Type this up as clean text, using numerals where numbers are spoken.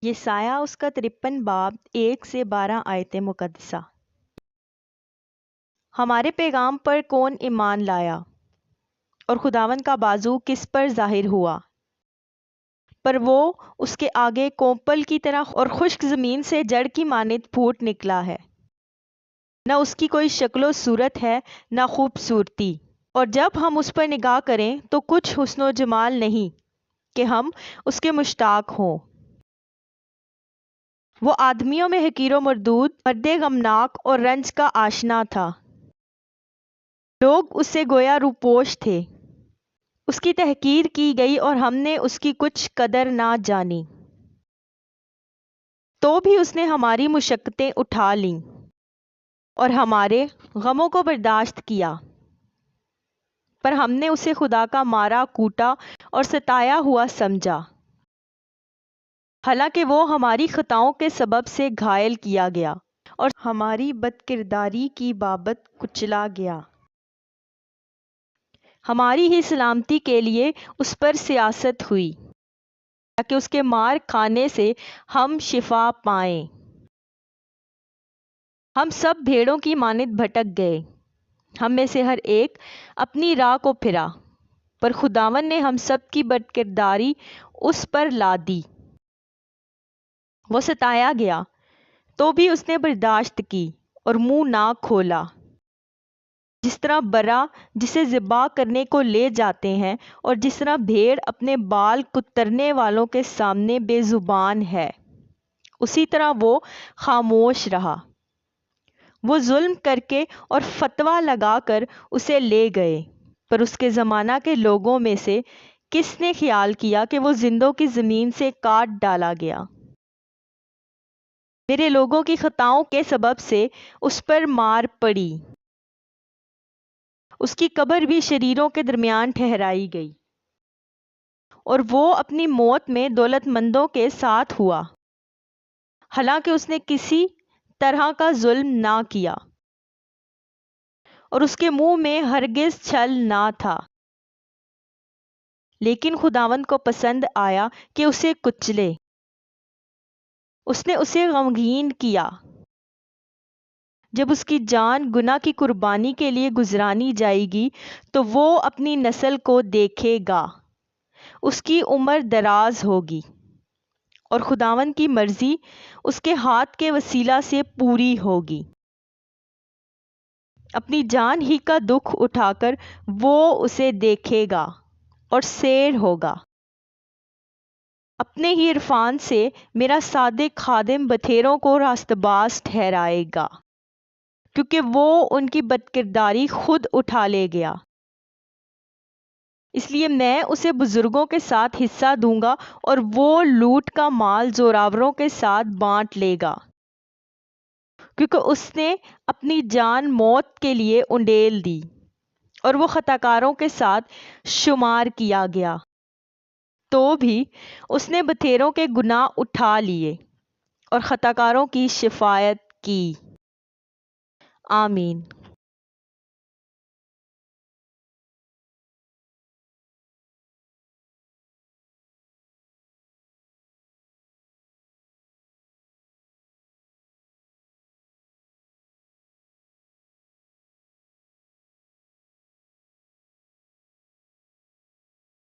یسایہ اس کا 53 باب 1 سے 12 آیت مقدسہ۔ ہمارے پیغام پر کون ایمان لایا، اور خداوند کا بازو کس پر ظاہر ہوا؟ پر وہ اس کے آگے کوپل کی طرح اور خشک زمین سے جڑ کی مانند پھوٹ نکلا ہے، نہ اس کی کوئی شکل و صورت ہے نہ خوبصورتی، اور جب ہم اس پر نگاہ کریں تو کچھ حسن و جمال نہیں کہ ہم اس کے مشتاق ہوں۔ وہ آدمیوں میں حقیر و مردود، مرد غمناک اور رنج کا آشنا تھا۔ لوگ اس سے گویا روپوش تھے، اس کی تحقیر کی گئی اور ہم نے اس کی کچھ قدر نہ جانی۔ تو بھی اس نے ہماری مشقتیں اٹھا لیں اور ہمارے غموں کو برداشت کیا، پر ہم نے اسے خدا کا مارا کوٹا اور ستایا ہوا سمجھا، حالانکہ وہ ہماری خطاؤں کے سبب سے گھائل کیا گیا اور ہماری بدکرداری کی بابت کچلا گیا۔ ہماری ہی سلامتی کے لیے اس پر سیاست ہوئی، تاکہ اس کے مار کھانے سے ہم شفا پائیں۔ ہم سب بھیڑوں کی مانند بھٹک گئے، ہم میں سے ہر ایک اپنی راہ کو پھرا، پر خداوند نے ہم سب کی بدکرداری اس پر لادی۔ وہ ستایا گیا تو بھی اس نے برداشت کی اور منہ نہ کھولا، جس طرح برا جسے ذبح کرنے کو لے جاتے ہیں، اور جس طرح بھیڑ اپنے بال کترنے والوں کے سامنے بے زبان ہے، اسی طرح وہ خاموش رہا۔ وہ ظلم کر کے اور فتویٰ لگا کر اسے لے گئے، پر اس کے زمانہ کے لوگوں میں سے کس نے خیال کیا کہ وہ زندوں کی زمین سے کاٹ ڈالا گیا؟ میرے لوگوں کی خطاؤں کے سبب سے اس پر مار پڑی، اس کی قبر بھی شریروں کے درمیان ٹھہرائی گئی، اور وہ اپنی موت میں دولت مندوں کے ساتھ ہوا، حالانکہ اس نے کسی طرح کا ظلم نہ کیا، اور اس کے منہ میں ہرگز چھل نہ تھا۔ لیکن خداوند کو پسند آیا کہ اسے کچلے، اس نے اسے غمگین کیا۔ جب اس کی جان گناہ کی قربانی کے لیے گزرانی جائے گی تو وہ اپنی نسل کو دیکھے گا، اس کی عمر دراز ہوگی، اور خداوند کی مرضی اس کے ہاتھ کے وسیلہ سے پوری ہوگی۔ اپنی جان ہی کا دکھ اٹھا کر وہ اسے دیکھے گا اور سیر ہوگا۔ اپنے ہی عرفان سے میرا صادق خادم بتھیروں کو راست باز ٹھہرائے گا، کیونکہ وہ ان کی بدکرداری خود اٹھا لے گیا۔ اس لیے میں اسے بزرگوں کے ساتھ حصہ دوں گا، اور وہ لوٹ کا مال زوراوروں کے ساتھ بانٹ لے گا، کیونکہ اس نے اپنی جان موت کے لیے انڈیل دی، اور وہ خطاکاروں کے ساتھ شمار کیا گیا۔ تو بھی اس نے بتھیروں کے گناہ اٹھا لیے اور خطاکاروں کی شفاعت کی۔ آمین۔